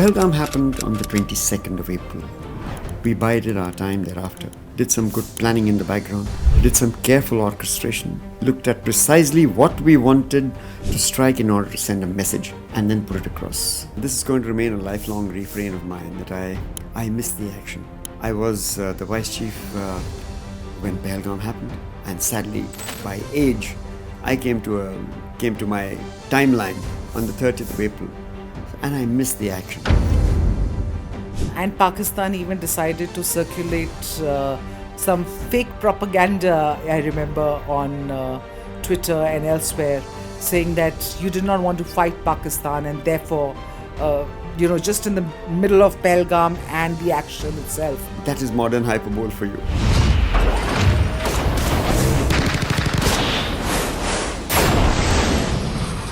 Pahalgam happened on the 22nd of April. We bided our time thereafter, did some good planning in the background, did some careful orchestration, looked at precisely what we wanted to strike in order to send a message, and then put it across. This is going to remain a lifelong refrain of mine, that I missed the action. I was the Vice Chief when Pahalgam happened, and sadly, by age, I came to my timeline on the 30th of April, and I missed the action. And Pakistan even decided to circulate some fake propaganda, I remember, on Twitter and elsewhere, saying that you did not want to fight Pakistan, and therefore, just in the middle of Pahalgam and the action itself. That is modern hyperbole for you.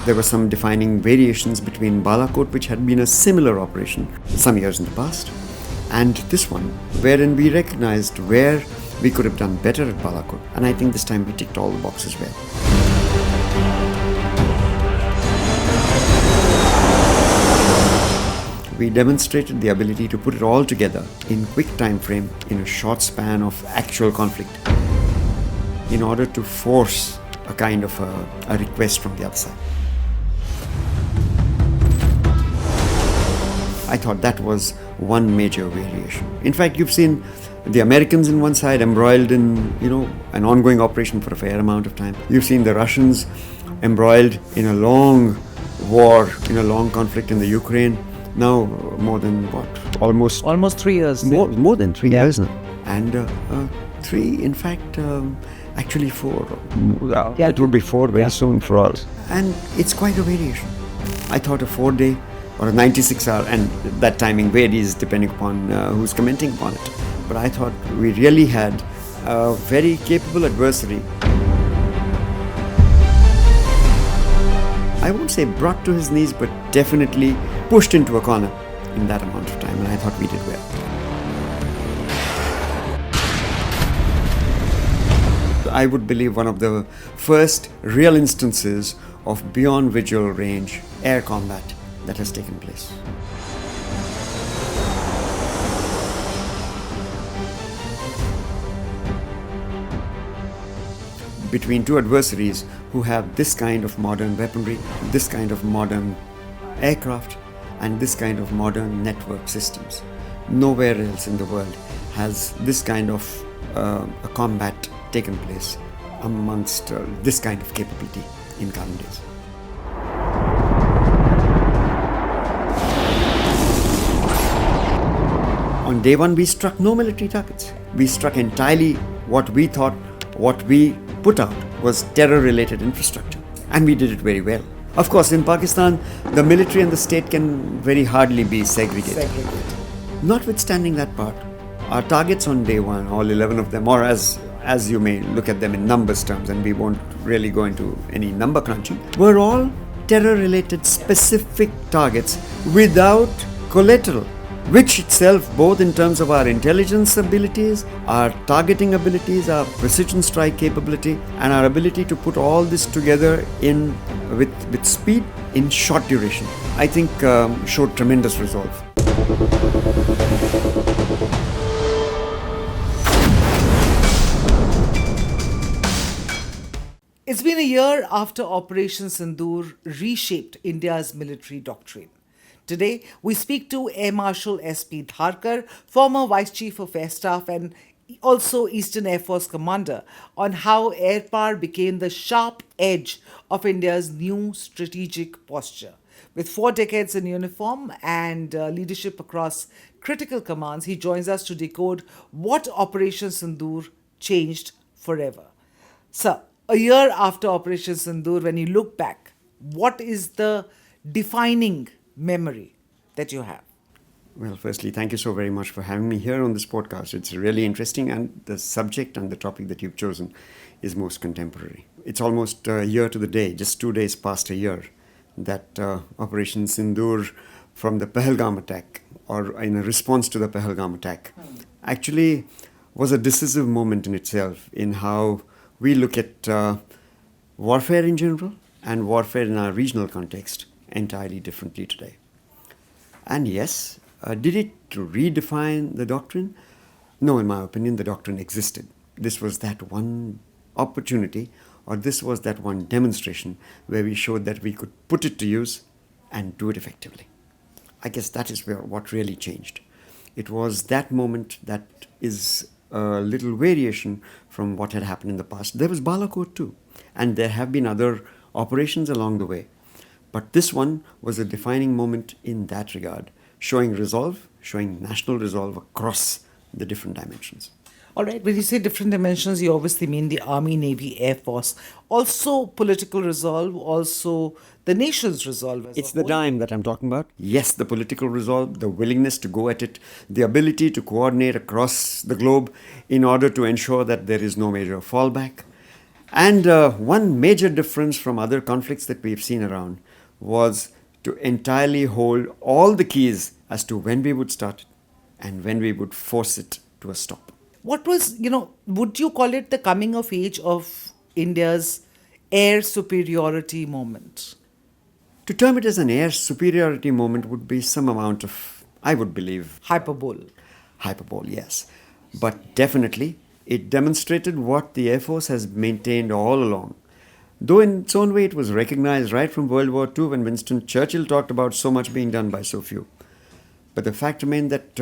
There were some defining variations between Balakot, which had been a similar operation some years in the past, and this one, wherein we recognized where we could have done better at Balakot, and I think this time we ticked all the boxes well. We demonstrated the ability to put it all together in quick time frame in a short span of actual conflict in order to force a kind of a request from the other side. I thought that was one major variation. In fact, you've seen the Americans in one side embroiled in, an ongoing operation for a fair amount of time. You've seen the Russians embroiled in a long war, in a long conflict in the Ukraine. Now, more than what? Almost 3 years. More than 3 years now. And 3, in fact, actually 4. Yeah, it will be 4 very soon for us. And it's quite a variation. I thought a 4-day or a 96-hour, and that timing varies depending upon who's commenting upon it. But I thought we really had a very capable adversary. I won't say brought to his knees, but definitely pushed into a corner in that amount of time, and I thought we did well. I would believe one of the first real instances of beyond visual range air combat that has taken place. Between two adversaries who have this kind of modern weaponry, this kind of modern aircraft, and this kind of modern network systems. Nowhere else in the world has this kind of a combat taken place amongst this kind of capability in current days. On day one, we struck no military targets. We struck entirely what we thought, what we put out was terror-related infrastructure. And we did it very well. Of course, in Pakistan, the military and the state can very hardly be segregated. Notwithstanding that part, our targets on day one, all 11 of them, or as you may look at them in numbers terms, and we won't really go into any number crunching, were all terror-related specific targets without collateral, which itself, both in terms of our intelligence abilities, our targeting abilities, our precision strike capability, and our ability to put all this together with speed in short duration, I think showed tremendous resolve. It's been a year after Operation Sindoor reshaped India's military doctrine. Today, we speak to Air Marshal S.P. Dharkar, former Vice Chief of Air Staff and also Eastern Air Force Commander, on how air power became the sharp edge of India's new strategic posture. With 4 decades in uniform and leadership across critical commands, he joins us to decode what Operation Sindoor changed forever. Sir, a year after Operation Sindoor, when you look back, what is the defining memory that you have? Well, firstly, thank you so very much for having me here on this podcast. It's really interesting, and the subject and the topic that you've chosen is most contemporary. It's almost a year to the day, just 2 days past a year, that Operation Sindoor, from the Pahalgam attack, or in a response to the Pahalgam attack, actually was a decisive moment in itself in how we look at warfare in general and warfare in our regional context entirely differently today. And yes, did it redefine the doctrine? No, in my opinion, the doctrine existed. This was that one opportunity, or this was that one demonstration where we showed that we could put it to use and do it effectively. I guess that is where what really changed. It was that moment that is a little variation from what had happened in the past. There was Balakot too, and there have been other operations along the way. But this one was a defining moment in that regard, showing resolve, showing national resolve across the different dimensions. All right, when you say different dimensions, you obviously mean the Army, Navy, Air Force. Also political resolve, also the nation's resolve as It's a the whole. dime that I'm talking about. Yes, the political resolve, the willingness to go at it, the ability to coordinate across the globe in order to ensure that there is no major fallback. And one major difference from other conflicts that we've seen around was to entirely hold all the keys as to when we would start it and when we would force it to a stop. What was, would you call it the coming of age of India's air superiority moment? To term it as an air superiority moment would be some amount of, I would believe, Hyperbole. hyperbole, yes. But definitely, it demonstrated what the Air Force has maintained all along. Though in its own way it was recognized right from World War II when Winston Churchill talked about so much being done by so few. But the fact remained that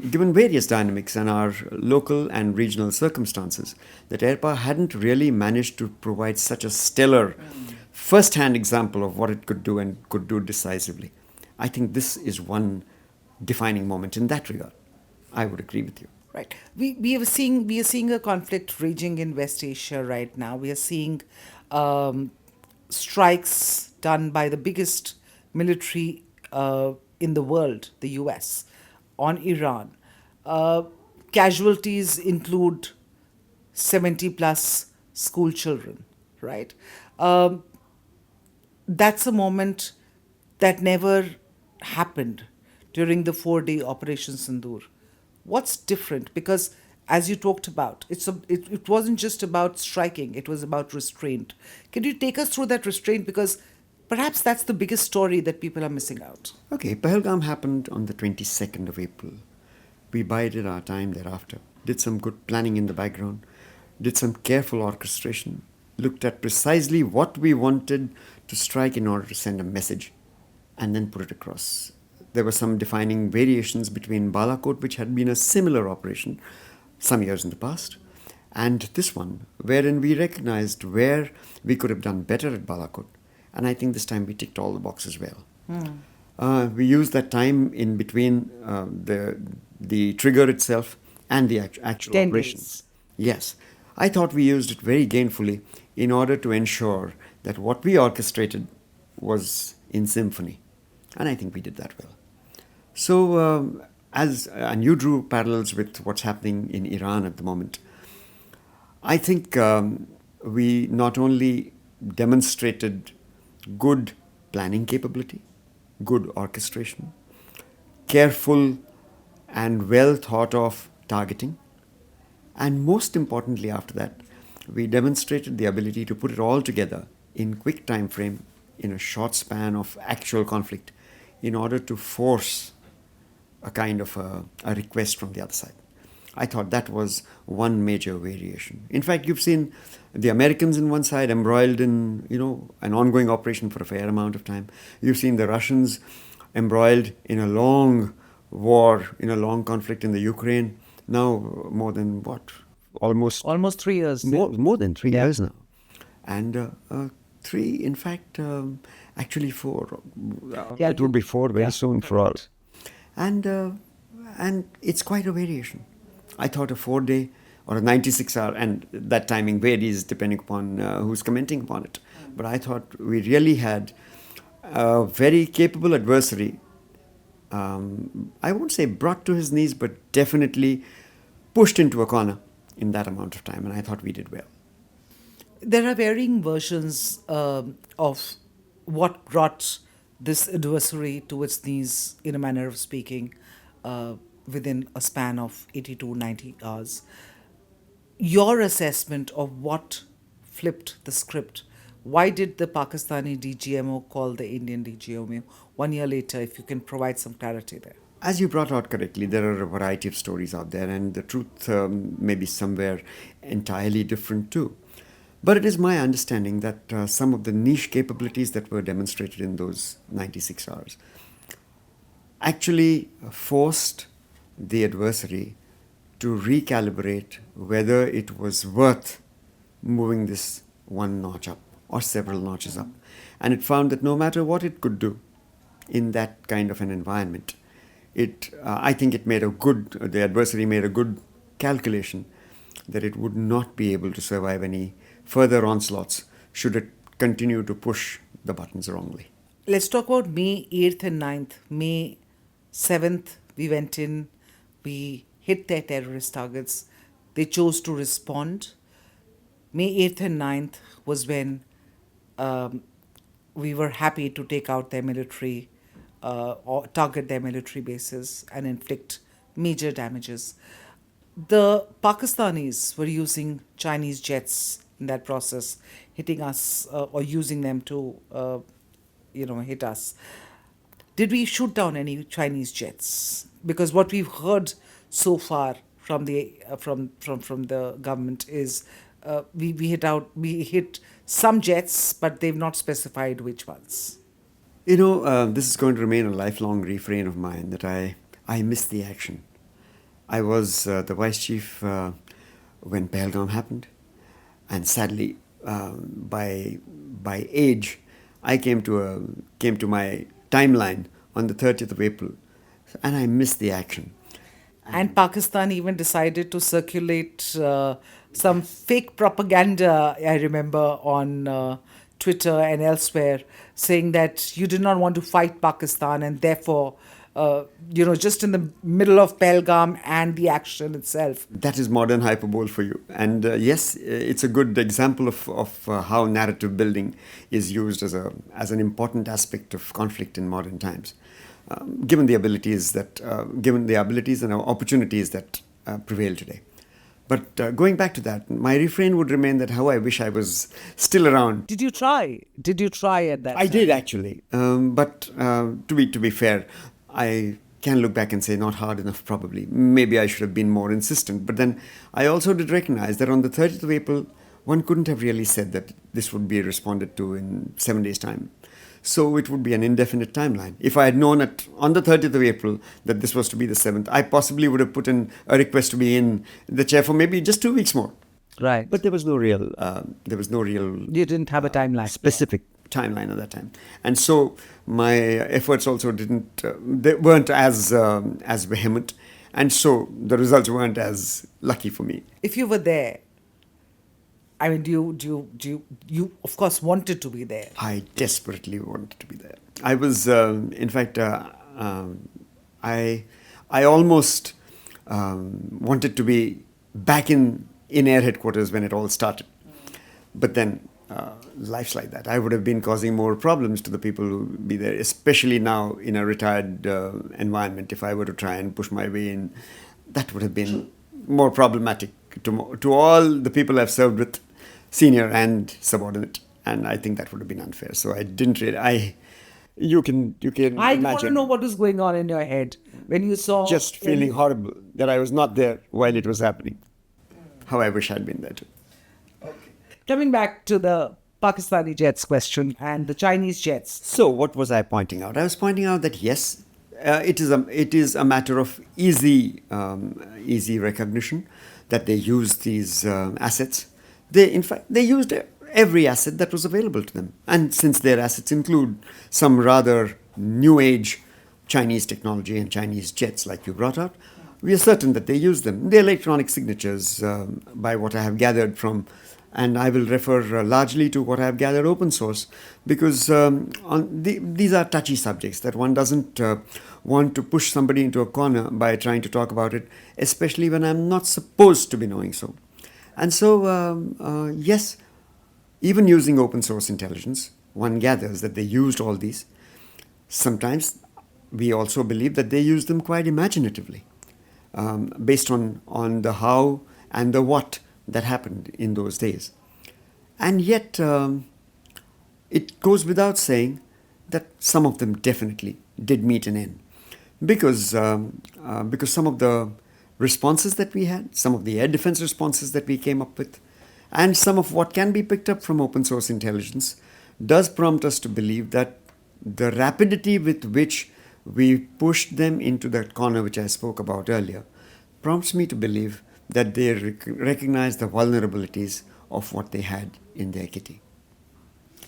given various dynamics and our local and regional circumstances, that airpower hadn't really managed to provide such a stellar first-hand example of what it could do and could do decisively. I think this is one defining moment in that regard. I would agree with you. Right. We are seeing a conflict raging in West Asia right now. We are seeing strikes done by the biggest military in the world, the US, on Iran. Casualties include 70 plus school children, right? That's a moment that never happened during the 4-day Operation Sindoor. What's different? Because as you talked about, it wasn't just about striking, it was about restraint. Can you take us through that restraint? Because perhaps that's the biggest story that people are missing out. Okay, Pahalgam happened on the 22nd of April. We bided our time thereafter, did some good planning in the background, did some careful orchestration, looked at precisely what we wanted to strike in order to send a message, and then put it across. There were some defining variations between Balakot, which had been a similar operation some years in the past, and this one, wherein we recognized where we could have done better at Balakot. And I think this time we ticked all the boxes well. We used that time in between the trigger itself and the actual 10 operations. days. Yes. I thought we used it very gainfully in order to ensure that what we orchestrated was in symphony. And I think we did that well. So, and you drew parallels with what's happening in Iran at the moment. I think we not only demonstrated good planning capability, good orchestration, careful and well thought of targeting, and most importantly after that, we demonstrated the ability to put it all together in quick time frame, in a short span of actual conflict, in order to force a kind of a request from the other side. I thought that was one major variation. In fact, you've seen the Americans in one side embroiled in, an ongoing operation for a fair amount of time. You've seen the Russians embroiled in a long war, in a long conflict in the Ukraine. Now more than what? Almost Almost 3 years. more than 3 years now. And three, in fact, actually four. Yeah, it will be 4 very soon for us. And it's quite a variation. I thought a 4-day or a 96-hour, and that timing varies depending upon who's commenting upon it. But I thought we really had a very capable adversary. I won't say brought to his knees, but definitely pushed into a corner in that amount of time. And I thought we did well. There are varying versions of what brought this adversary to its knees, in a manner of speaking, within a span of 80 to 90 hours. Your assessment of what flipped the script, Why did the Pakistani DGMO call the Indian DGMO 1 year later? If you can provide some clarity there. As you brought out correctly, there are a variety of stories out there, and the truth may be somewhere entirely different too. But it is my understanding that some of the niche capabilities that were demonstrated in those 96 hours actually forced the adversary to recalibrate whether it was worth moving this one notch up or several notches up. And it found that no matter what it could do in that kind of an environment, I think the adversary made a good calculation that it would not be able to survive any further onslaughts should it continue to push the buttons wrongly. Let's talk about May 8th and 9th. May 7th, we went in, we hit their terrorist targets. They chose to respond. May 8th and 9th was when we were happy to take out their military or target their military bases and inflict major damages. The Pakistanis were using Chinese jets in that process, hitting us or using them to, hit us. Did we shoot down any Chinese jets? Because what we've heard so far from the government is we hit some jets, but they've not specified which ones. This is going to remain a lifelong refrain of mine that I missed the action. I was the Vice Chief when Pahalgam happened, and sadly, by age, I came to my timeline on the 30th of April, and I missed the action. And Pakistan even decided to circulate some fake propaganda, I remember, on Twitter and elsewhere, saying that you did not want to fight Pakistan and therefore, just in the middle of Pahalgam and the action itself. That is modern hyperbole for you. And yes, it's a good example of how narrative building is used as an important aspect of conflict in modern times, given the abilities and opportunities that prevail today. But going back to that, my refrain would remain that how I wish I was still around. Did you try? Did you try at that time? I did actually. But to be fair, I can look back and say not hard enough probably. Maybe I should have been more insistent. But then I also did recognize that on the 30th of April, one couldn't have really said that this would be responded to in 7 days' time. So it would be an indefinite timeline. If I had known on the 30th of April that this was to be the 7th, I possibly would have put in a request to be in the chair for maybe just 2 weeks more. Right. But there was no real. You didn't have a timeline. Specific timeline at that time, and so my efforts also they weren't as vehement, and so the results weren't as lucky for me. If you were there, I mean, you of course wanted to be there? I desperately wanted to be there. I was, in fact, I almost wanted to be back in Air Headquarters when it all started. But then life's like that. I would have been causing more problems to the people who would be there, especially now in a retired environment. If I were to try and push my way in, that would have been more problematic to all the people I've served with, senior and subordinate, and I think that would have been unfair. So I didn't really. You can I imagine. want to know what was going on in your head when you saw. Just feeling horrible that I was not there while it was happening. How I wish I'd been there too. Coming back to the Pakistani jets question and the Chinese jets. So what was I pointing out? I was pointing out that yes, it is a matter of easy recognition that they used these assets. They used every asset that was available to them. And since their assets include some rather new age Chinese technology and Chinese jets like you brought out, we are certain that they used them. The electronic signatures, by what I have gathered from, and I will refer largely to what I have gathered open source, because these are touchy subjects that one doesn't want to push somebody into a corner by trying to talk about it, especially when I'm not supposed to be knowing so. And so, yes, even using open source intelligence, one gathers that they used all these. Sometimes we also believe that they used them quite imaginatively, based on the how and the what that happened in those days. And yet, it goes without saying that some of them definitely did meet an end. Because some of the responses that we had, some of the air defense responses that we came up with, and some of what can be picked up from open source intelligence does prompt us to believe that the rapidity with which we pushed them into that corner which I spoke about earlier prompts me to believe that they recognize the vulnerabilities of what they had in their kitty.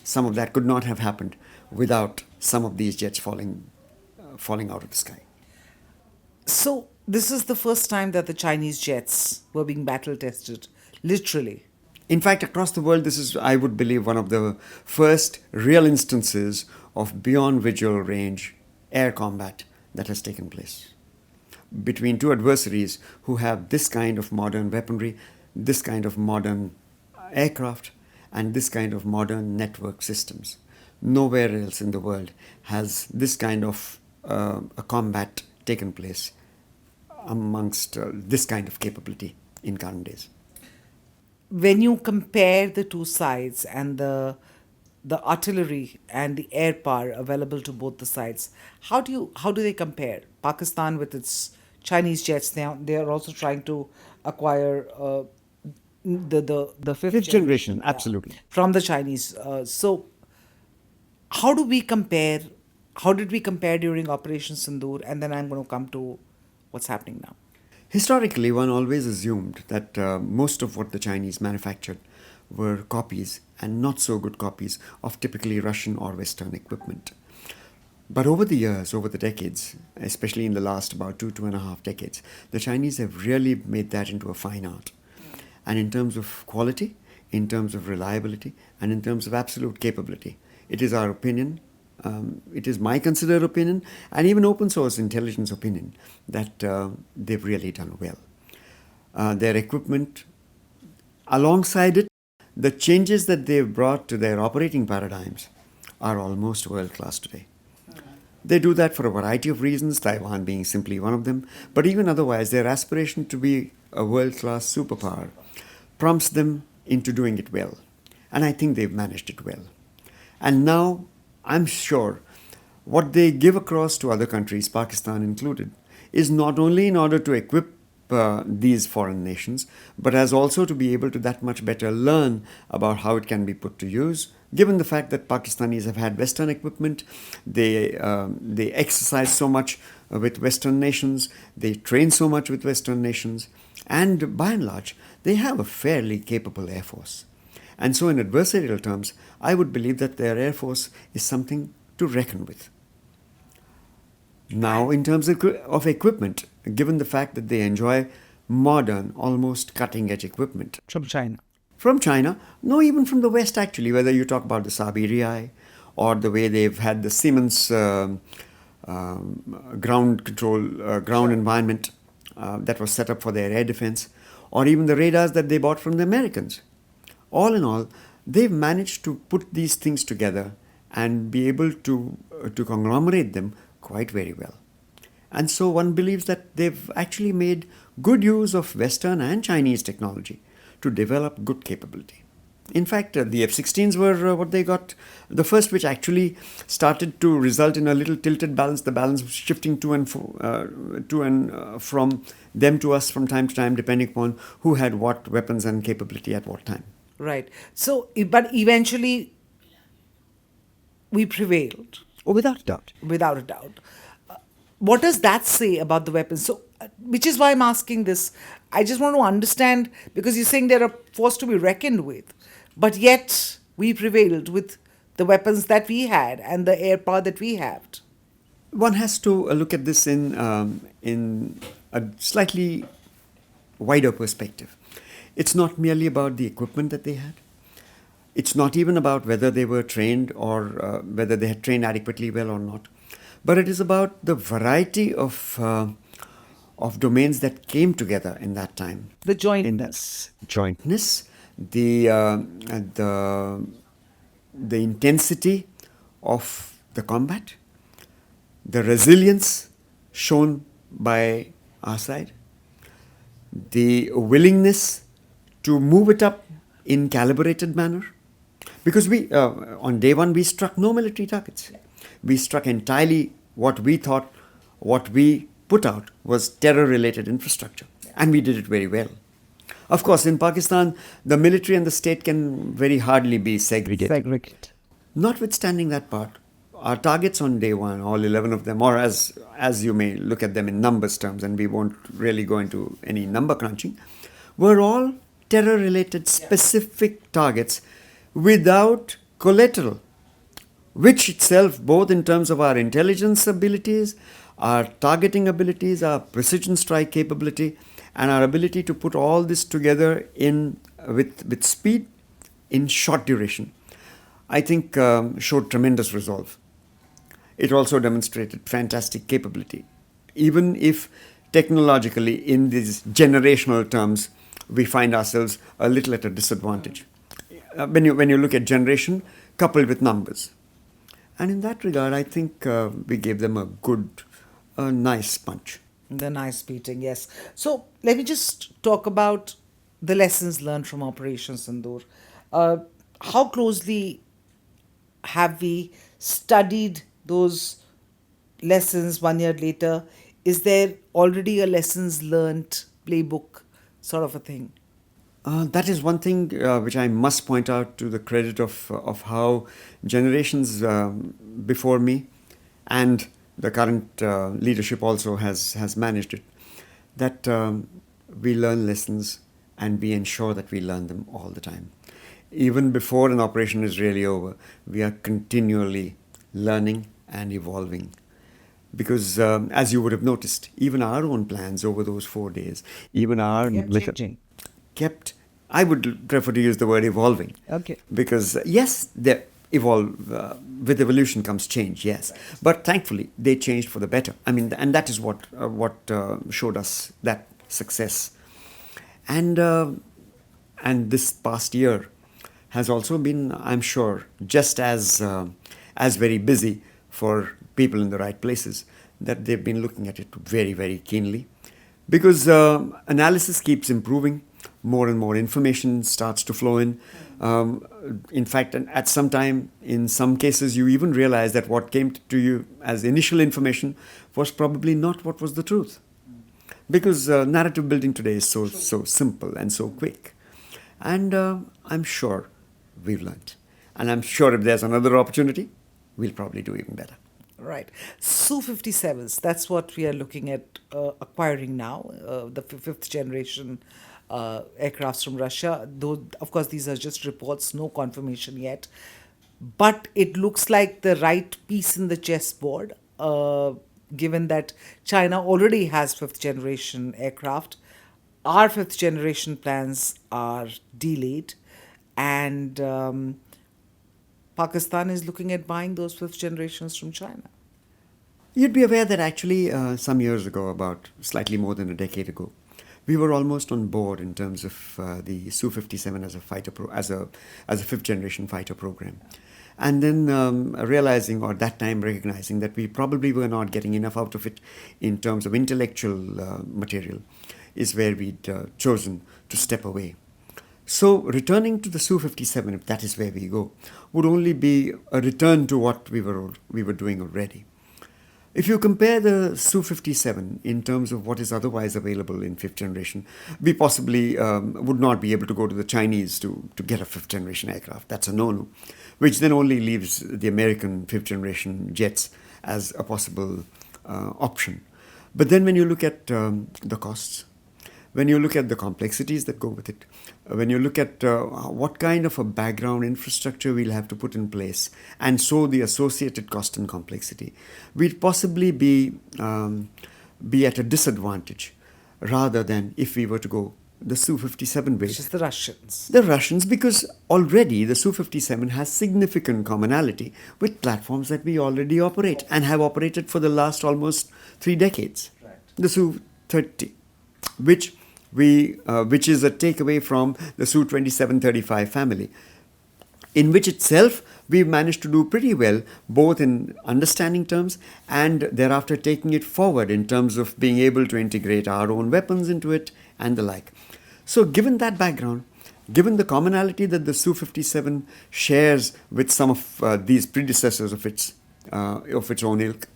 Some of that could not have happened without some of these jets falling out of the sky. So, this is the first time that the Chinese jets were being battle tested, literally. In fact, across the world, this is, I would believe, one of the first real instances of beyond visual range air combat that has taken place between two adversaries who have this kind of modern weaponry, this kind of modern aircraft, and this kind of modern network systems. Nowhere else in the world has this kind of a combat taken place amongst this kind of capability in current days. When you compare the two sides and the artillery and the air power available to both the sides, how do they compare? Pakistan with its Chinese jets, they are also trying to acquire the Fifth generation, absolutely. from the Chinese. So how do we compare? How did we compare during Operation Sindoor? And then I'm going to come to what's happening now. Historically, one always assumed that most of what the Chinese manufactured were copies and not so good copies of typically Russian or Western equipment. But over the years, over the decades, especially in the last about 2.5 decades, the Chinese have really made that into a fine art. And in terms of quality, in terms of reliability, and in terms of absolute capability, it is our opinion, it is my considered opinion, and even open source intelligence opinion, that they've really done well. Their equipment, alongside it, the changes that they've brought to their operating paradigms are almost world-class today. They do that for a variety of reasons, Taiwan being simply one of them, but even otherwise, their aspiration to be a world-class superpower prompts them into doing it well. And I think they've managed it well. And now, I'm sure what they give across to other countries, Pakistan included, is not only in order to equip these foreign nations, but as also to be able to that much better learn about how it can be put to use. Given the fact that Pakistanis have had Western equipment, they exercise so much with Western nations, they train so much with Western nations, and by and large, they have a fairly capable Air Force. And so in adversarial terms, I would believe that their Air Force is something to reckon with. Now, in terms of equipment, given the fact that they enjoy modern, almost cutting-edge equipment. From China. From China, no, even from the West actually, whether you talk about the Sabiri or the way they've had the Siemens ground control, ground environment that was set up for their air defense, or even the radars that they bought from the Americans. All in all, they've managed to put these things together and be able to conglomerate them quite very well. And so one believes that they've actually made good use of Western and Chinese technology to develop good capability. In fact, the F-16s were what they got, the first which actually started to result in a little tilted balance, the balance shifting to and from them to us from time to time, depending upon who had what weapons and capability at what time. Right. So, but eventually we prevailed. Oh, without a doubt. Without a doubt. What does that say about the weapons? So, which is why I'm asking this. I just want to understand, because you're saying they're a force to be reckoned with, but yet we prevailed with the weapons that we had and the air power that we have. One has to look at this in a slightly wider perspective. It's not merely about the equipment that they had. It's not even about whether they were trained or whether they had trained adequately well or not. But it is about the variety of domains that came together in that time. The jointness. Jointness, the intensity of the combat, the resilience shown by our side, the willingness to move it up in calibrated manner. Because on day one, we struck no military targets. We struck entirely what we thought, what we put out was terror-related infrastructure. And we did it very well. Of course, in Pakistan, the military and the state can very hardly be segregated. Notwithstanding that part, our targets on day one, all 11 of them, or as you may look at them in numbers terms, and we won't really go into any number crunching, were all terror-related specific targets without collateral, which itself, both in terms of our intelligence abilities, our targeting abilities, our precision strike capability, and our ability to put all this together with speed in short duration, I think showed tremendous resolve. It also demonstrated fantastic capability, even if technologically, in these generational terms, we find ourselves a little at a disadvantage. When you look at generation coupled with numbers. And in that regard, I think we gave them a nice punch. The nice beating, yes. So let me just talk about the lessons learned from Operation Sindoor. How closely have we studied those lessons 1 year later? Is there already a lessons learned playbook sort of a thing? That is one thing which I must point out to the credit of how generations before me and the current leadership also has managed it, that we learn lessons and we ensure that we learn them all the time. Even before an operation is really over, we are continually learning and evolving. Because as you would have noticed, even our own plans over those 4 days, even our kept, I would prefer to use the word evolving. Okay. Because yes, they evolve, with evolution comes change, yes. But thankfully, they changed for the better. I mean, and that is what showed us that success. And this past year has also been, I'm sure, just as very busy for people in the right places, that they've been looking at it very, very keenly. Because analysis keeps improving, more and more information starts to flow in. In fact, at some time, in some cases, you even realize that what came to you as initial information was probably not what was the truth. Because narrative building today is so simple and so quick. And I'm sure we've learned. And I'm sure if there's another opportunity, we'll probably do even better. Right. Su-57s, that's what we are looking at acquiring now, the fifth generation aircrafts from Russia. Though, of course, these are just reports, no confirmation yet. But it looks like the right piece in the chessboard, given that China already has fifth generation aircraft. Our fifth generation plans are delayed, and Pakistan is looking at buying those fifth generations from China. You'd be aware that actually some years ago, about slightly more than a decade ago, we were almost on board in terms of the Su-57 as a fighter as a fifth generation fighter program. And then realizing, or that time recognizing, that we probably were not getting enough out of it in terms of intellectual material, is where we'd chosen to step away. So returning to the Su-57, if that is where we go, would only be a return to what we were doing already. If you compare the Su-57 in terms of what is otherwise available in fifth generation, we possibly would not be able to go to the Chinese to get a fifth generation aircraft. That's a no-no, which then only leaves the American fifth generation jets as a possible option. But then when you look at the costs, when you look at the complexities that go with it, when you look at what kind of a background infrastructure we'll have to put in place, and so the associated cost and complexity, we'd possibly be at a disadvantage rather than if we were to go the Su-57 way. Which is the Russians. The Russians, because already the Su-57 has significant commonality with platforms that we already operate and have operated for the last almost 3 decades. Right. The Su-30, which is a takeaway from the Su-27-35 family, in which itself we've managed to do pretty well, both in understanding terms and thereafter taking it forward in terms of being able to integrate our own weapons into it and the like. So given that background, given the commonality that the Su-57 shares with some of these predecessors of its own ilk,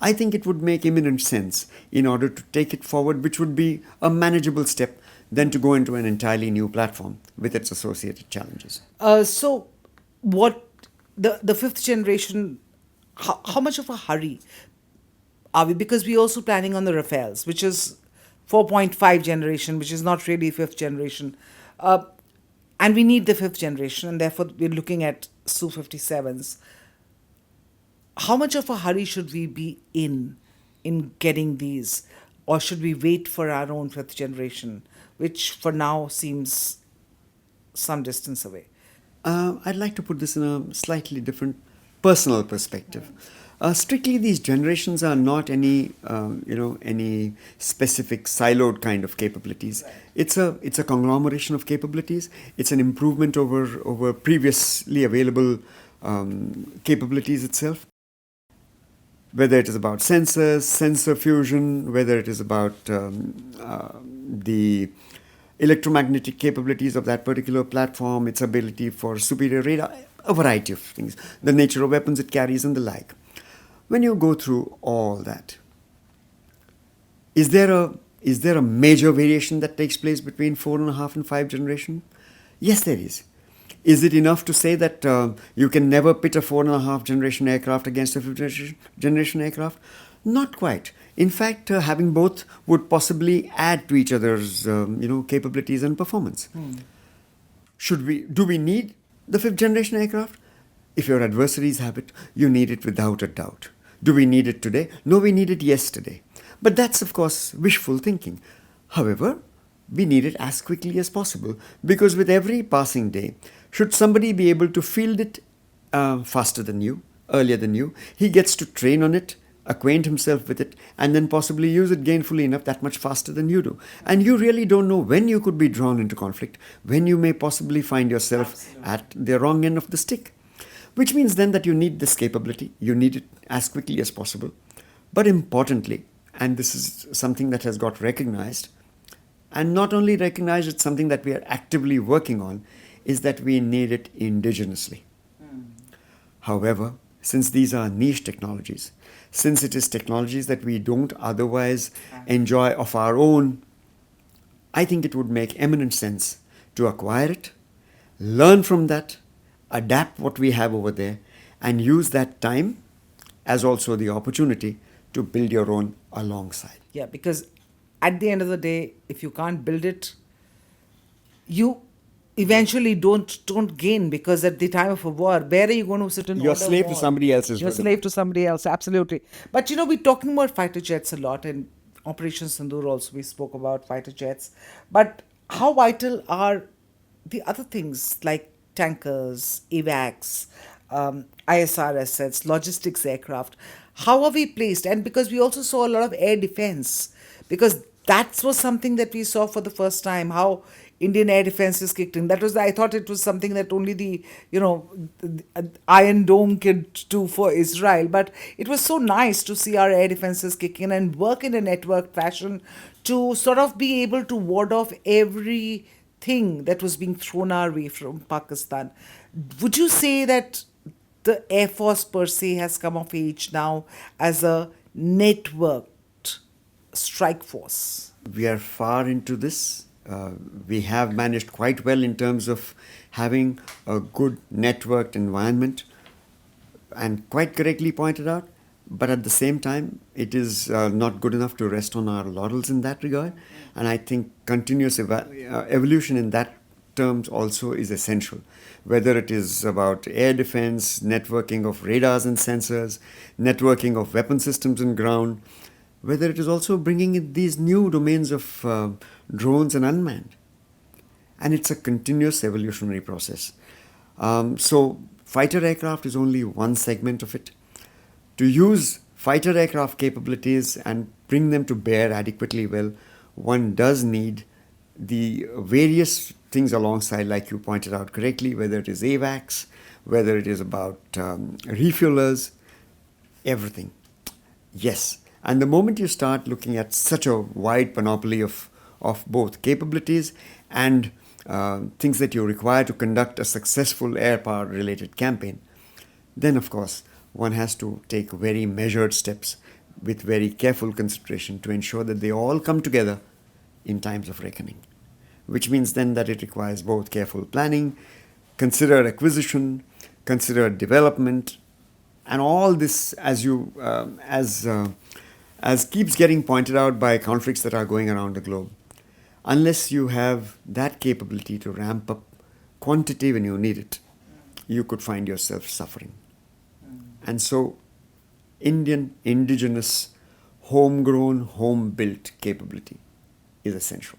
I think it would make imminent sense in order to take it forward, which would be a manageable step than to go into an entirely new platform with its associated challenges. So, what the fifth generation? How much of a hurry are we? Because we're also planning on the Rafales, which is 4.5 generation, which is not really fifth generation, and we need the fifth generation, and therefore we're looking at Su-57s. How much of a hurry should we be in getting these, or should we wait for our own fifth generation, which for now seems some distance away? I'd like to put this in a slightly different personal perspective. Strictly, these generations are not any specific siloed kind of capabilities. It's a conglomeration of capabilities. It's an improvement over previously available capabilities itself. Whether it is about sensors, sensor fusion, whether it is about the electromagnetic capabilities of that particular platform, its ability for superior radar, a variety of things, the nature of weapons it carries and the like. When you go through all that, is there a major variation that takes place between 4.5 and 5 generation? Yes, there is. Is it enough to say that you can never pit a 4.5 generation aircraft against a 5th generation aircraft? Not quite. In fact, having both would possibly add to each other's capabilities and performance. Do we need the 5th generation aircraft? If your adversaries have it, you need it without a doubt. Do we need it today? No, we need it yesterday. But that's, of course, wishful thinking. However, we need it as quickly as possible, because with every passing day, should somebody be able to field it faster than you, earlier than you, he gets to train on it, acquaint himself with it, and then possibly use it gainfully enough that much faster than you do. And you really don't know when you could be drawn into conflict, when you may possibly find yourself at the wrong end of the stick. Which means then that you need this capability, you need it as quickly as possible. But importantly, and this is something that has got recognized, and not only recognized, it's something that we are actively working on, is that we need it indigenously. However, since these are niche technologies, since it is technologies that we don't otherwise enjoy of our own, I think it would make eminent sense to acquire it, learn from that, adapt what we have over there, and use that time as also the opportunity to build your own alongside. Yeah, because at the end of the day, if you can't build it, you eventually don't gain, because at the time of a war, where are you going to sit and You're order slave to war? somebody else's You're rhythm. slave to somebody else, absolutely. But we're talking about fighter jets a lot, and Operation Sindoor also we spoke about fighter jets. But how vital are the other things like tankers, AWACS, ISR assets, logistics aircraft? How are we placed? And because we also saw a lot of air defense, because that was something that we saw for the first time, how Indian air defenses kicked in. I thought it was something that only the Iron Dome could do for Israel. But it was so nice to see our air defenses kick in and work in a network fashion to sort of be able to ward off everything that was being thrown our way from Pakistan. Would you say that the Air Force per se has come of age now as a networked strike force? We are far into this. We have managed quite well in terms of having a good networked environment, and quite correctly pointed out, but at the same time, it is not good enough to rest on our laurels in that regard. And I think continuous evolution in that terms also is essential, whether it is about air defense, networking of radars and sensors, networking of weapon systems on ground, whether it is also bringing in these new domains of drones and unmanned. And it's a continuous evolutionary process. So fighter aircraft is only one segment of it. To use fighter aircraft capabilities and bring them to bear adequately well, one does need the various things alongside, like you pointed out correctly, whether it is AWACS, whether it is about refuelers, everything. Yes. And the moment you start looking at such a wide panoply of both capabilities and things that you require to conduct a successful air power related campaign, then of course one has to take very measured steps with very careful consideration to ensure that they all come together in times of reckoning, which means then that it requires both careful planning, considered acquisition, considered development, and all this as keeps getting pointed out by conflicts that are going around the globe. Unless you have that capability to ramp up quantity when you need it, you could find yourself suffering. And so indigenous, homegrown, home-built capability is essential.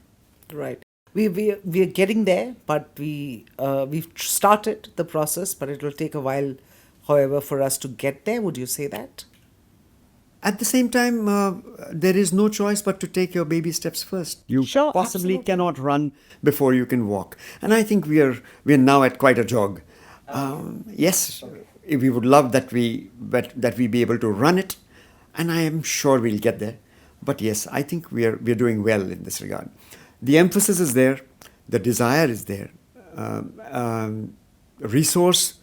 Right. We are getting there, but we've started the process, but it will take a while, however, for us to get there. Would you say that? At the same time, there is no choice but to take your baby steps first. You Sure, possibly absolutely. cannot run before you can walk. And I think we are now at quite a jog. Yes, we would love that we be able to run it, and I am sure we'll get there. But yes, I think we are doing well in this regard. The emphasis is there, the desire is there, resource.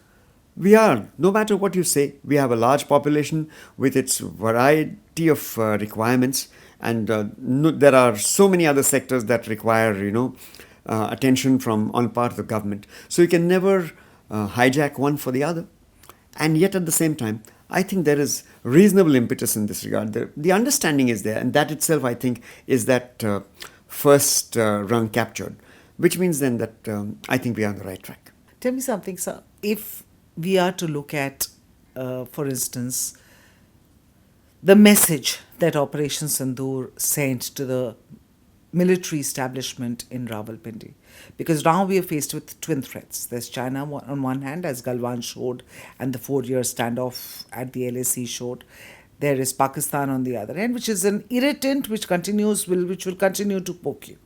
We are, no matter what you say, we have a large population with its variety of requirements, and there are so many other sectors that require, attention from on part of the government. So you can never hijack one for the other. And yet at the same time, I think there is reasonable impetus in this regard. The understanding is there, and that itself, I think, is that first rung captured, which means then that I think we are on the right track. Tell me something, sir. If we are to look at, for instance, the message that Operation Sindoor sent to the military establishment in Rawalpindi, because now we are faced with twin threats. There's China on one hand, as Galwan showed, and the 4-year standoff at the LAC showed. There is Pakistan on the other hand, which is an irritant which will continue to poke you.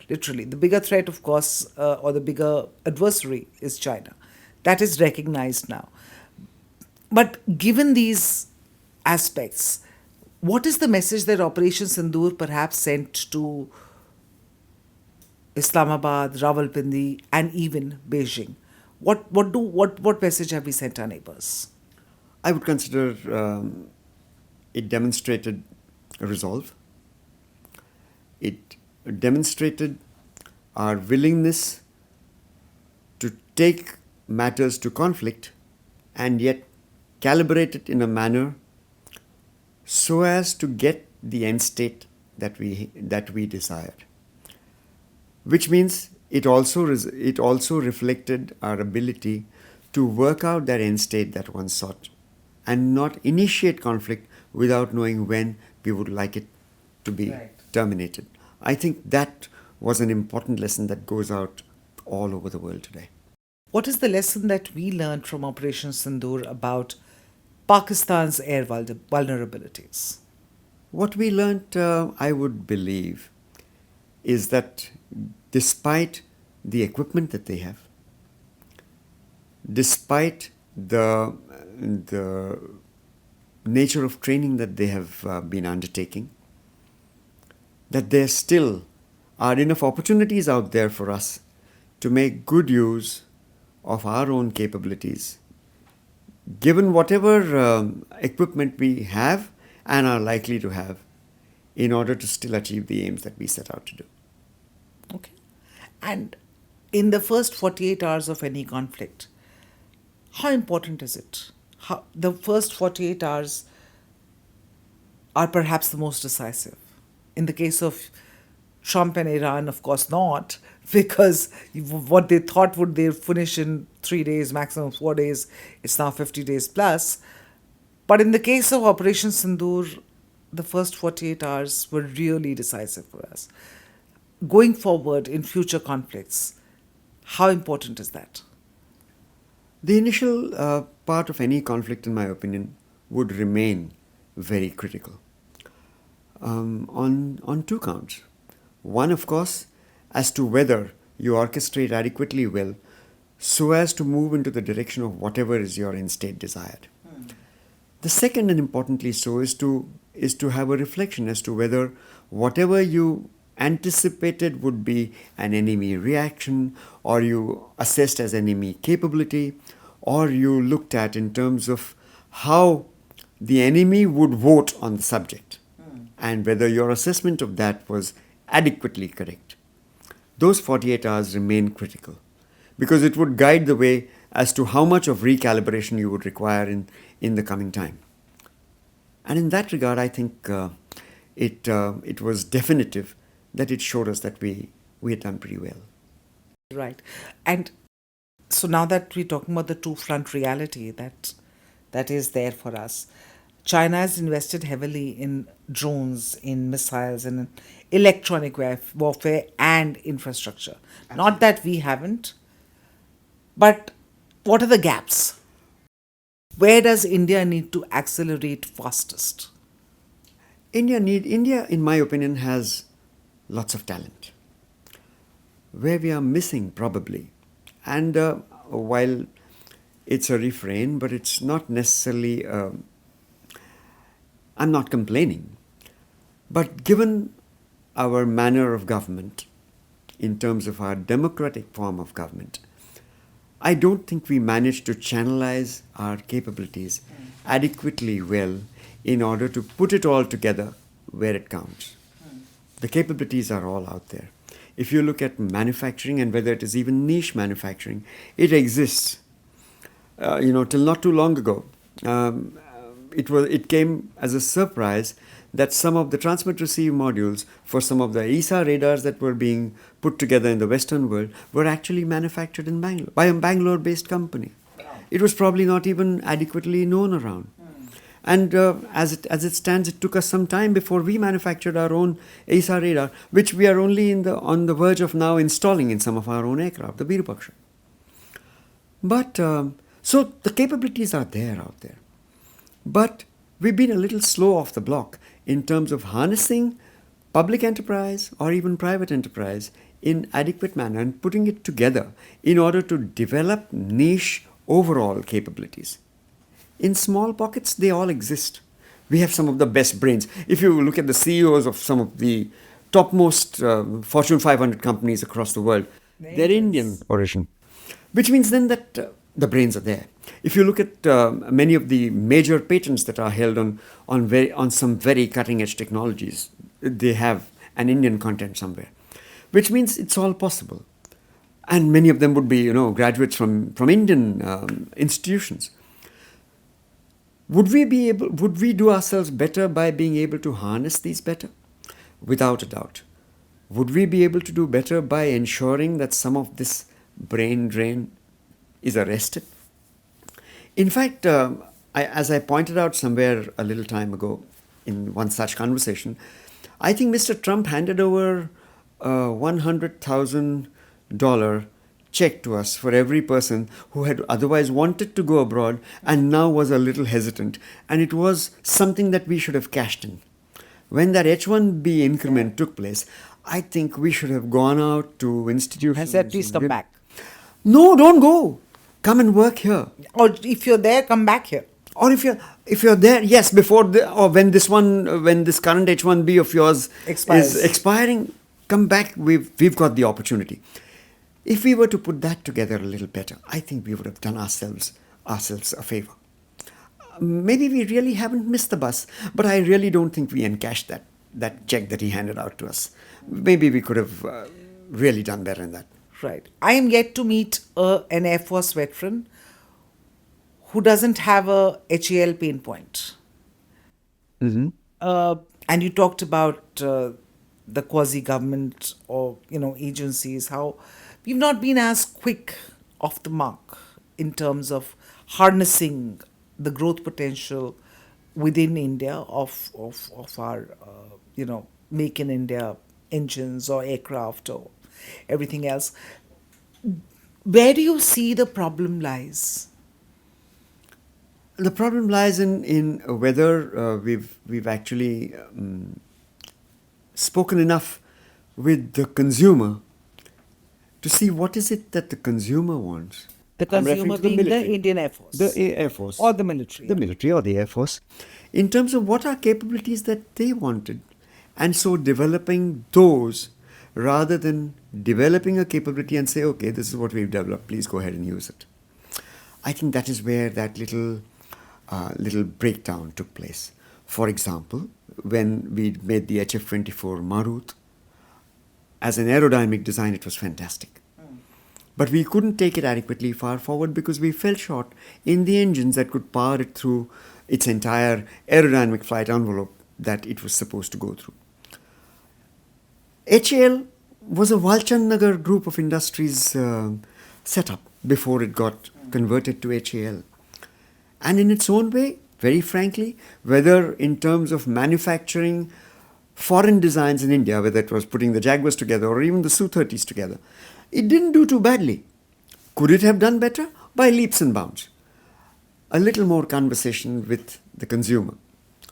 Literally, the bigger threat, of course, or the bigger adversary is China. That is recognized now. But given these aspects, what is the message that Operation Sindoor perhaps sent to Islamabad, Rawalpindi, and even Beijing? What message have we sent our neighbors? I would consider it demonstrated resolve. It demonstrated our willingness to take matters to conflict and yet calibrate it in a manner so as to get the end state that we desired. Which means it also reflected our ability to work out that end state that one sought and not initiate conflict without knowing when we would like it to be terminated. I think that was an important lesson that goes out all over the world today. What is the lesson that we learned from Operation Sindoor about Pakistan's air vulnerabilities? What we learned, I would believe, is that despite the equipment that they have, despite the nature of training that they have been undertaking, that there still are enough opportunities out there for us to make good use of our own capabilities, given whatever equipment we have and are likely to have, in order to still achieve the aims that we set out to do. Okay. And in the first 48 hours of any conflict, how important is it? The first 48 hours are perhaps the most decisive. In the case of Trump and Iran, of course not, because what they thought would they finish in 3 days, maximum 4 days, it's now 50 days plus. But in the case of Operation Sindoor, the first 48 hours were really decisive for us. Going forward in future conflicts, how important is that? The initial part of any conflict, in my opinion, would remain very critical on two counts. One, of course, as to whether you orchestrate adequately well so as to move into the direction of whatever is your end state desired. The second, and importantly so, is to have a reflection as to whether whatever you anticipated would be an enemy reaction, or you assessed as enemy capability, or you looked at in terms of how the enemy would vote on the subject and whether your assessment of that was adequately correct. Those 48 hours remain critical because it would guide the way as to how much of recalibration you would require in the coming time. And in that regard, I think it was definitive that it showed us that we had done pretty well. Right. And so now that we're talking about the two-front reality that is there for us, China has invested heavily in drones, in missiles, and in electronic warfare and infrastructure. Absolutely. Not that we haven't, but what are the gaps? Where does India need to accelerate fastest? India, in my opinion, has lots of talent. Where we are missing, probably, and while it's a refrain, but it's not necessarily, I'm not complaining, but given our manner of government, in terms of our democratic form of government, I don't think we managed to channelize our capabilities adequately well in order to put it all together where it counts. The capabilities are all out there. If you look at manufacturing, and whether it is even niche manufacturing, it exists. Till not too long ago, it came as a surprise that some of the transmit-receive modules for some of the ESA radars that were being put together in the Western world were actually manufactured in Bangalore by a Bangalore-based company. It was probably not even adequately known around. And as it stands, it took us some time before we manufactured our own ESA radar, which we are only on the verge of now installing in some of our own aircraft, the Virupaksha. But so the capabilities are there out there. But we've been a little slow off the block in terms of harnessing public enterprise or even private enterprise in adequate manner and putting it together in order to develop niche overall capabilities. In small pockets, they all exist. We have some of the best brains. If you look at the CEOs of some of the topmost Fortune 500 companies across the world, they're Indian origin, which means then that the brains are there. If you look at many of the major patents that are held on some very cutting-edge technologies, they have an Indian content somewhere, which means it's all possible. And many of them would be, graduates from Indian institutions. Would we do ourselves better by being able to harness these better? Without a doubt. Would we be able to do better by ensuring that some of this brain drain is arrested? In fact, as I pointed out somewhere a little time ago in one such conversation, I think Mr. Trump handed over a $100,000 check to us for every person who had otherwise wanted to go abroad and now was a little hesitant. And it was something that we should have cashed in. When that H-1B increment took place, I think we should have gone out to institutions. Has said, please come back. No, don't go. Come and work here. Or if you're there, come back here. Or if you're there, yes, when this current H-1B of yours is expiring, come back. We've got the opportunity. If we were to put that together a little better, I think we would have done ourselves a favor. Maybe we really haven't missed the bus, but I really don't think we encashed that check that he handed out to us. Maybe we could have really done better in that. Right. I am yet to meet an Air Force veteran who doesn't have a HAL pain point. Mm-hmm. And you talked about the quasi-government or agencies, how we've not been as quick off the mark in terms of harnessing the growth potential within India of our Make in India engines or aircraft or everything else. Where do you see the problem lies? The problem lies in whether we've actually spoken enough with the consumer to see what is it that the consumer wants. The consumer being the Indian Air Force. The Air Force. Or the military. The military or the Air Force. In terms of what are capabilities that they wanted And so developing those rather than developing a capability and say, okay, this is what we've developed, please go ahead and use it. I think that is where that little breakdown took place. For example, when we made the HF-24 Marut, as an aerodynamic design, it was fantastic. But we couldn't take it adequately far forward because we fell short in the engines that could power it through its entire aerodynamic flight envelope that it was supposed to go through. HAL was a Walchandnagar group of industries set up before it got converted to HAL. And in its own way, very frankly, whether in terms of manufacturing foreign designs in India, whether it was putting the Jaguars together or even the Su-30s together, it didn't do too badly. Could it have done better? By leaps and bounds. A little more conversation with the consumer,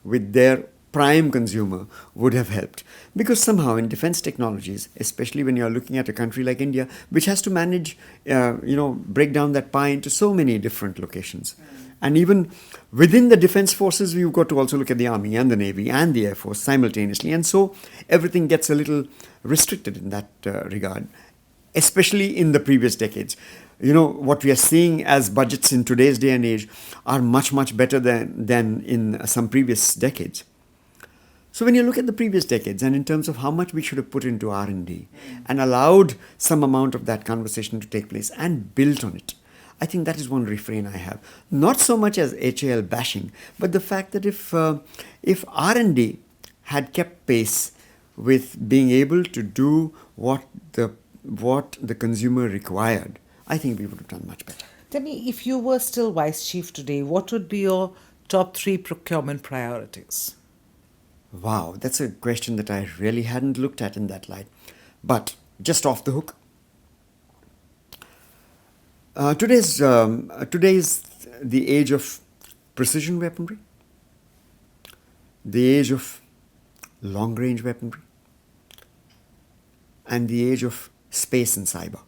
with their prime consumer, would have helped. Because somehow in defense technologies, especially when you're looking at a country like India, which has to manage, break down that pie into so many different locations. And even within the defense forces, we've got to also look at the Army and the Navy and the Air Force simultaneously. And so everything gets a little restricted in that regard, especially in the previous decades. What we are seeing as budgets in today's day and age are much, much better than in some previous decades. So when you look at the previous decades and in terms of how much we should have put into R&D and allowed some amount of that conversation to take place and built on it, I think that is one refrain I have. Not so much as HAL bashing, but the fact that if R&D had kept pace with being able to do what the consumer required, I think we would have done much better. Tell me, if you were still Vice Chief today, what would be your top 3 procurement priorities? Wow, that's a question that I really hadn't looked at in that light. But just off the hook, today's the age of precision weaponry, the age of long-range weaponry, and the age of space and cyber.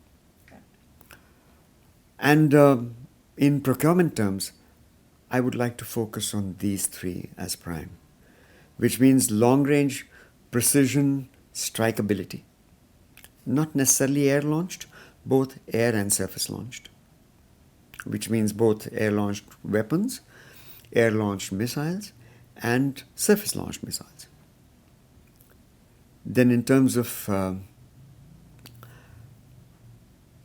And in procurement terms, I would like to focus on these 3 as prime, which means long-range precision strikeability, not necessarily air-launched, both air and surface-launched, which means both air-launched weapons, air-launched missiles, and surface-launched missiles. Then in terms of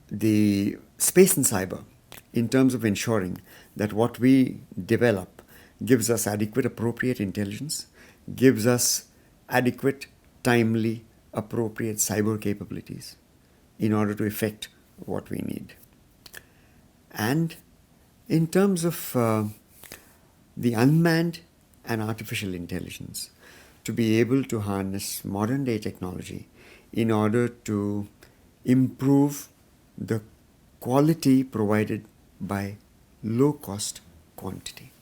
the space and cyber, in terms of ensuring that what we develop gives us adequate, appropriate intelligence, gives us adequate, timely, appropriate cyber capabilities in order to effect what we need. And in terms of the unmanned and artificial intelligence, to be able to harness modern day technology in order to improve the quality provided by low cost quantity.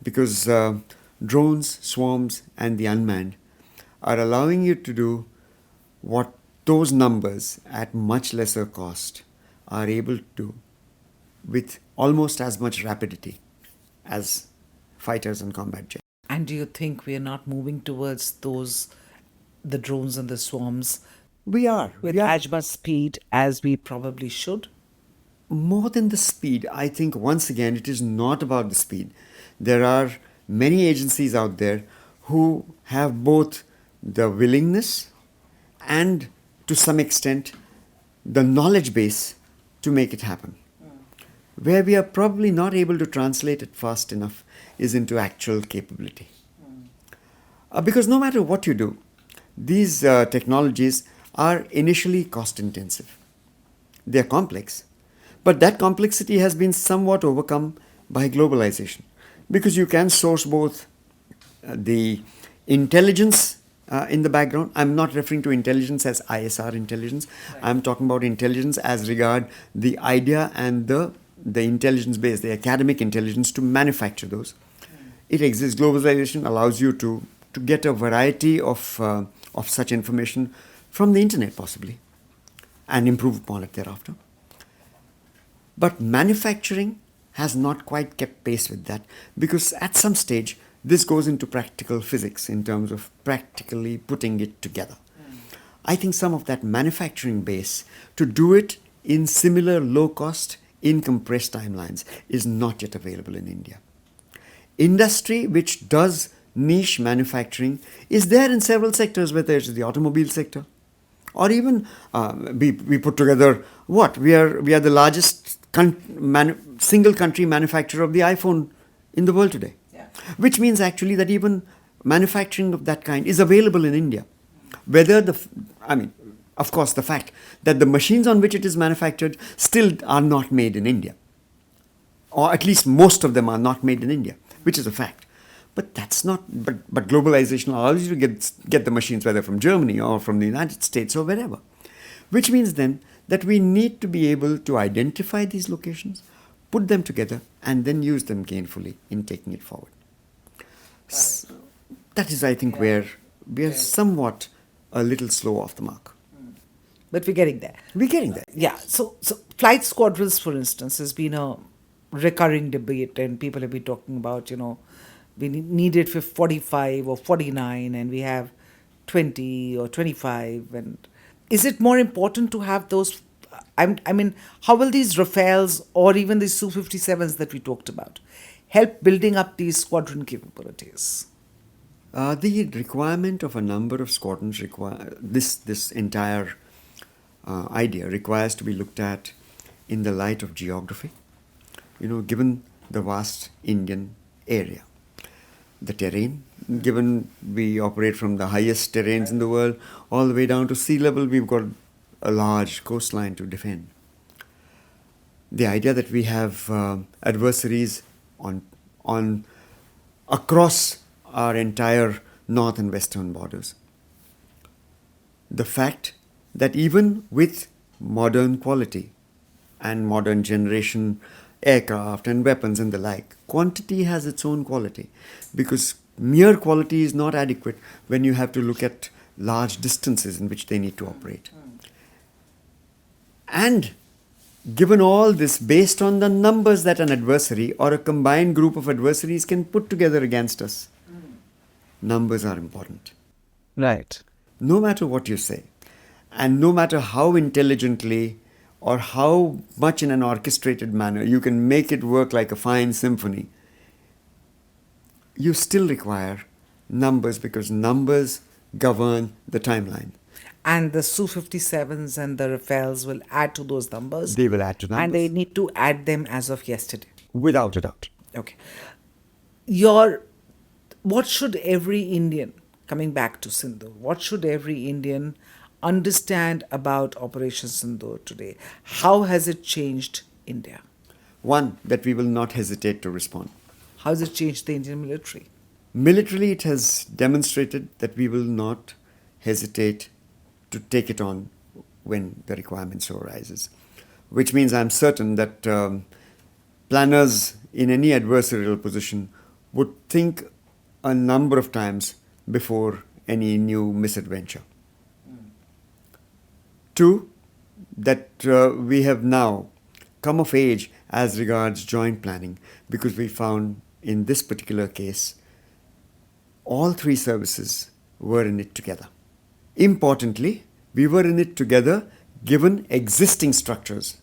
Because drones, swarms, and the unmanned are allowing you to do what those numbers at much lesser cost are able to do with almost as much rapidity as fighters and combat jets. And do you think we are not moving towards the drones and the swarms, We are. with We are. as much speed as we probably should? More than the speed, I think once again it is not about the speed. There are many agencies out there who have both the willingness and to some extent the knowledge base to make it happen. Where we are probably not able to translate it fast enough is into actual capability. Because no matter what you do, these technologies are initially cost intensive. They are complex, but that complexity has been somewhat overcome by globalization, because you can source both the intelligence in the background. I'm not referring to intelligence as ISR intelligence. Right. I'm talking about intelligence as regard the idea and the intelligence base, the academic intelligence to manufacture those. It exists. Globalization allows you to get a variety of such information from the internet possibly and improve upon it thereafter. But manufacturing has not quite kept pace with that, because at some stage this goes into practical physics in terms of practically putting it together. I think some of that manufacturing base to do it in similar low cost, in compressed timelines is not yet available in India. Industry which does niche manufacturing is there in several sectors, whether it's the automobile sector or even we put together what? We are the largest single country manufacturer of the iPhone in the world today. Yeah. Which means actually that even manufacturing of that kind is available in India. Whether of course, the fact that the machines on which it is manufactured still are not made in India, or at least most of them are not made in India, which is a fact. But that's not. But globalization allows you to get the machines whether from Germany or from the United States or wherever, which means then that we need to be able to identify these locations, put them together, and then use them gainfully in taking it forward. That is, I think, where we are somewhat a little slow off the mark. But we're getting there. We're getting there. Yeah. So flight squadrons, for instance, has been a recurring debate, and people have been talking about, we need it for 45 or 49, and we have 20 or 25. And is it more important to have those? I mean, how will these Rafales or even these Su-57s that we talked about help building up these squadron capabilities? The requirement of a number of squadrons this entire idea requires to be looked at in the light of geography. Given the vast Indian area, the terrain, given we operate from the highest terrains in the world all the way down to sea level, we've got a large coastline to defend. The idea that we have adversaries on across our entire north and western borders. The fact that even with modern quality and modern generation aircraft and weapons and the like, quantity has its own quality, because mere quality is not adequate when you have to look at large distances in which they need to operate. And given all this, based on the numbers that an adversary or a combined group of adversaries can put together against us, numbers are important. Right. No matter what you say, and no matter how intelligently or how much in an orchestrated manner you can make it work like a fine symphony, you still require numbers, because numbers govern the timeline. And the Su-57s and the Rafales will add to those numbers. They will add to numbers. And they need to add them as of yesterday. Without a doubt. Okay. What should every Indian, coming back to Sindoor, what should every Indian understand about Operation Sindoor today? How has it changed India? One, that we will not hesitate to respond. How has it changed the Indian military? Militarily, it has demonstrated that we will not hesitate to take it on when the requirement so arises. Which means I'm certain that planners in any adversarial position would think a number of times before any new misadventure. Two, that we have now come of age as regards joint planning, because we found in this particular case, all three services were in it together. Importantly, we were in it together given existing structures,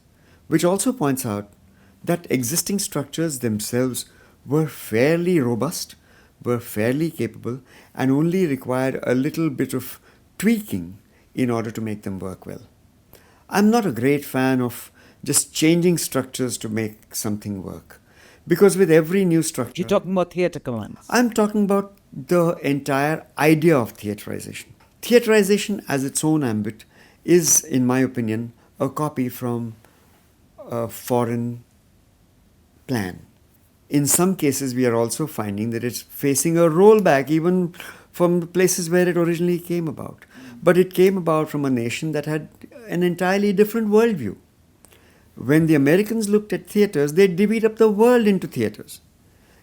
which also points out that existing structures themselves were fairly robust, were fairly capable, and only required a little bit of tweaking in order to make them work well. I'm not a great fan of just changing structures to make something work, because with every new structure... You're talking about theatre commands. I'm talking about the entire idea of theaterization. Theaterization as its own ambit is, in my opinion, a copy from a foreign plan. In some cases, we are also finding that it's facing a rollback even from the places where it originally came about. But it came about from a nation that had an entirely different worldview. When the Americans looked at theaters, they divvied up the world into theaters.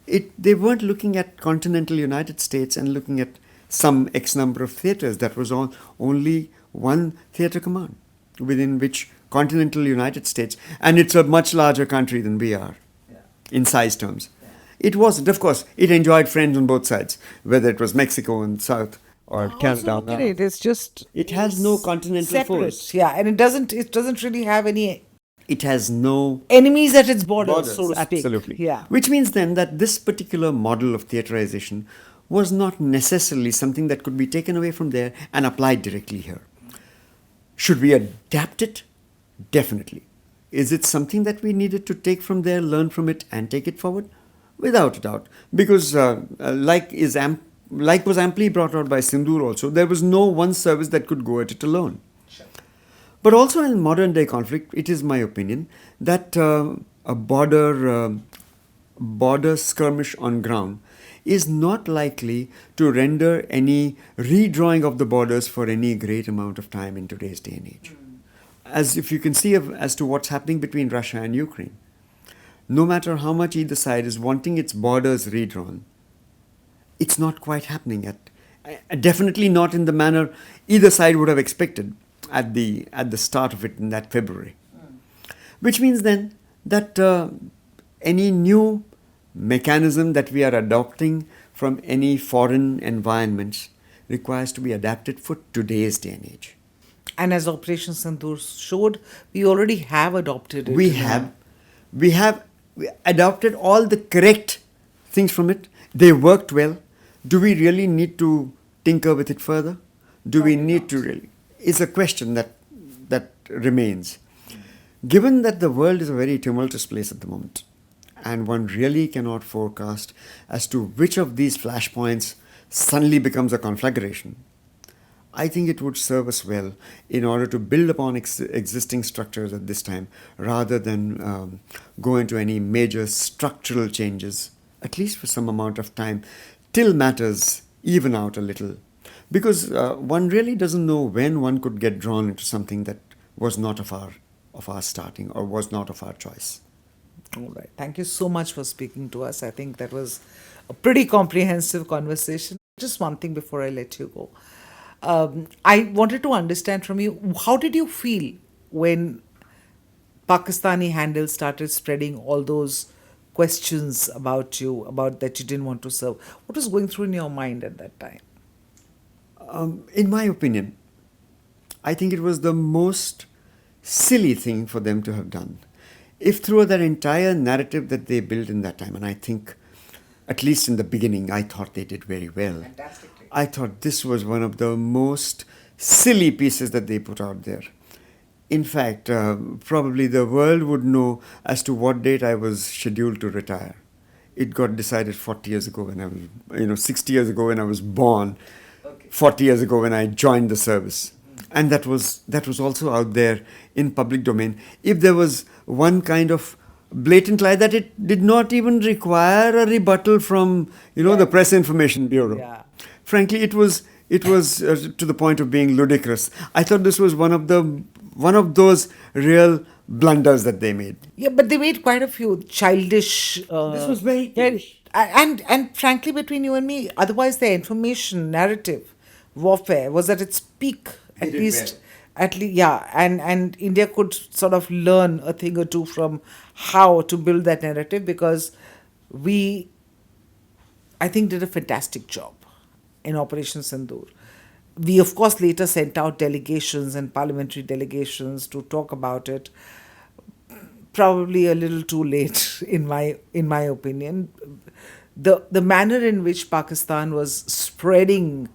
They weren't looking at continental United States and looking at some X number of theaters. That was only one theater command within which continental United States, and it's a much larger country than we are in size terms. It wasn't. Of course, it enjoyed friends on both sides, whether it was Mexico and South or Canada. Also, it is just It has no continental separate. force. Yeah, and it doesn't really have any It has no enemies at its borders, borders, so to speak. absolutely. Yeah. Which means then that this particular model of theaterization was not necessarily something that could be taken away from there and applied directly here. Should we adapt it? Definitely. Is it something that we needed to take from there, learn from it, and take it forward? Without a doubt. Because like was amply brought out by Sindoor also, there was no one service that could go at it alone. But also in modern day conflict, it is my opinion that a border skirmish on ground is not likely to render any redrawing of the borders for any great amount of time in today's day and age. As if you can see as to what's happening between Russia and Ukraine. No matter how much either side is wanting its borders redrawn, it's not quite happening definitely not in the manner either side would have expected at the start of it in that February. Which means then that any new mechanism that we are adopting from any foreign environments requires to be adapted for today's day and age. And as Operation Sindoor showed, we already have adopted it. We have adopted all the correct things from it. They worked well. Do we really need to tinker with it further? Do we need to really? It's a question that remains. Given that the world is a very tumultuous place at the moment, and one really cannot forecast as to which of these flashpoints suddenly becomes a conflagration, I think it would serve us well in order to build upon existing structures at this time rather than go into any major structural changes, at least for some amount of time, till matters even out a little. Because one really doesn't know when one could get drawn into something that was not of our starting or was not of our choice. All right. Thank you so much for speaking to us. I think that was a pretty comprehensive conversation. Just one thing before I let you go. I wanted to understand from you, how did you feel when Pakistani handles started spreading all those questions about you, about that you didn't want to serve? What was going through in your mind at that time? In my opinion, I think it was the most silly thing for them to have done. If through that entire narrative that they built in that time, and I think, at least in the beginning, I thought they did very well. Fantastically. I thought this was one of the most silly pieces that they put out there. In fact, probably the world would know as to what date I was scheduled to retire. It got decided 40 years ago when I was, 60 years ago when I was born, 40 years ago when I joined the service. And that was also out there in public domain. If there was one kind of blatant lie, that it did not even require a rebuttal from, the Press Information Bureau. Yeah. Frankly, it was to the point of being ludicrous. I thought this was one of those real blunders that they made. Yeah, but they made quite a few childish. This was very and frankly, between you and me, otherwise the information narrative warfare was at its peak. They did well. And India could sort of learn a thing or two from how to build that narrative, because we, I think, did a fantastic job in Operation Sindoor. We, of course, later sent out delegations and parliamentary delegations to talk about it. Probably a little too late, in my opinion. The manner in which Pakistan was spreading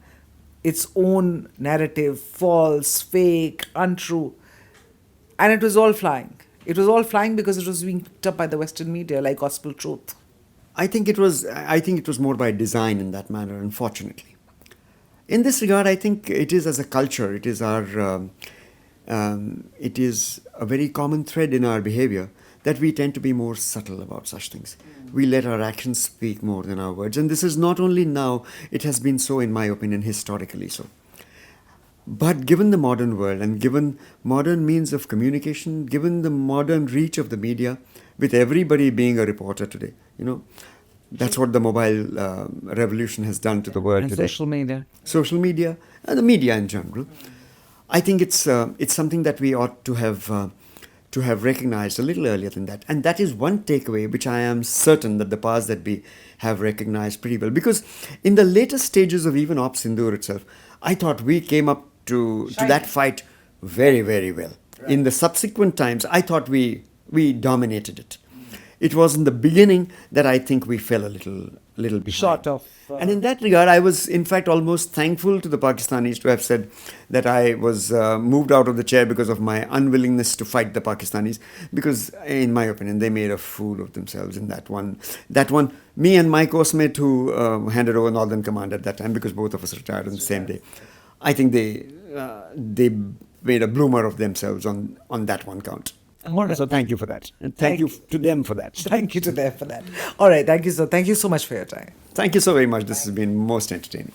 its own narrative, false, fake, untrue, and it was all flying. It was all flying because it was being picked up by the Western media like gospel truth. I think it was more by design in that manner, unfortunately. In this regard, I think it is as a culture, it is a very common thread in our behavior that we tend to be more subtle about such things. We let our actions speak more than our words. And this is not only now, it has been so, in my opinion, historically so. But given the modern world and given modern means of communication, given the modern reach of the media, with everybody being a reporter today, that's what the mobile revolution has done to the world And today. social media. And the media in general. I think it's something that we ought to have to have recognized a little earlier than that. And that is one takeaway which I am certain that the powers that be have recognized pretty well. Because in the later stages of even Op Sindoor itself, I thought we came up to that fight very, very well. Right. In the subsequent times, I thought we dominated it. It was in the beginning that I think we fell a little behind. Short of. And in that regard, I was in fact almost thankful to the Pakistanis to have said that I was moved out of the chair because of my unwillingness to fight the Pakistanis. Because, in my opinion, they made a fool of themselves in that one. Me and my course mate who handed over Northern Command at that time, because both of us retired on the same day, I think they made a bloomer of themselves on that one count. So thank you for that. And thank you to them for that. Thank you to them for that. All right. Thank you so much for your time. Thank you so very much. This has been most entertaining.